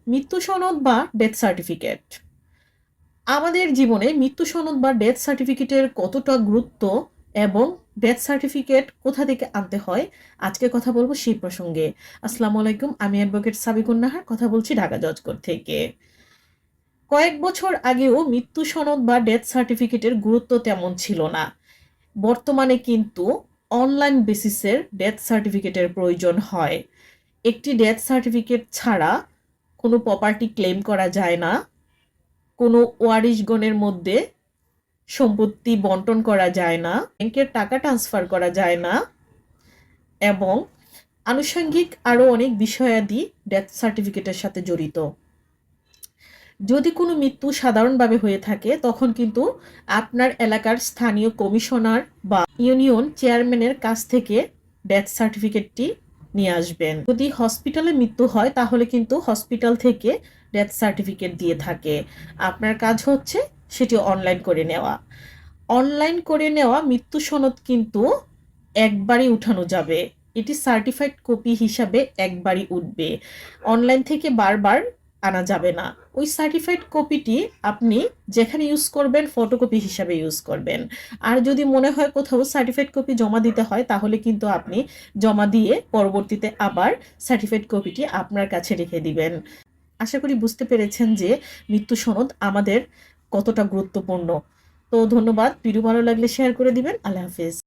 মৃত্যু সনদ বা ডেথ সার্টিফিকেট। আমাদের জীবনে মৃত্যু সনদ বা ডেথ সার্টিফিকেটের কতটা গুরুত্ব এবং ডেথ সার্টিফিকেট কোথা থেকে আনতে হয়, আজকে কথা বলবো সেই প্রসঙ্গে। আসসালামু আলাইকুম, আমি অ্যাডভোকেট সাবিকুন নাহার কথা বলছি ঢাকা জজ কোর্ট থেকে। কয়েক বছর আগেও মৃত্যু সনদ বা ডেথ সার্টিফিকেটের গুরুত্ব তেমন ছিল না। বর্তমানে কিন্তু অনলাইন বেসিসের ডেথ সার্টিফিকেটের প্রয়োজন হয়। একটি ডেথ সার্টিফিকেট ছাড়া কোনো প্রপার্টি ক্লেম করা যায় না, কোনো ওয়ারিশগণের মধ্যে সম্পত্তি বন্টন করা যায় না, ব্যাংকের টাকা ট্রান্সফার করা যায় না এবং আনুষঙ্গিক আরও অনেক বিষয়াদি ডেথ সার্টিফিকেটের সাথে জড়িত। যদি কোনো মৃত্যু সাধারণভাবে হয়ে থাকে তখন কিন্তু আপনার এলাকার স্থানীয় কমিশনার বা ইউনিয়ন চেয়ারম্যানের কাছ থেকে ডেথ সার্টিফিকেটটি নিয়ে আসবেন। যদি হসপিটালে মৃত্যু হয় তাহলে কিন্তু হসপিটাল থেকে ডেথ সার্টিফিকেট দিয়ে থাকে। আপনার কাজ হচ্ছে সেটি অনলাইন করে নেওয়া। অনলাইন করে নেওয়া মৃত্যু সনদ কিন্তু একবারই উঠানো যাবে। এটি সার্টিফাইড কপি হিসাবে একবারই উঠবে, অনলাইন থেকে বারবার আনা যাবে না। ওই সার্টিফাইড কপিটি আপনি যেখানে ইউজ করবেন ফটোকপি হিসাবে ইউজ করবেন। আর যদি মনে হয় কোথাও সার্টিফাইড কপি জমা দিতে হয় তাহলে কিন্তু আপনি জমা দিয়ে পরবর্তীতে আবার সার্টিফাইড কপিটি আপনার কাছে রেখে দিবেন। আশা করি বুঝতে পেরেছেন যে মৃত্যু সনদ আমাদের কতটা গুরুত্বপূর্ণ। তো ধন্যবাদ, ভিডিও ভালো লাগলে শেয়ার করে দিবেন। আল্লাহ হাফেজ।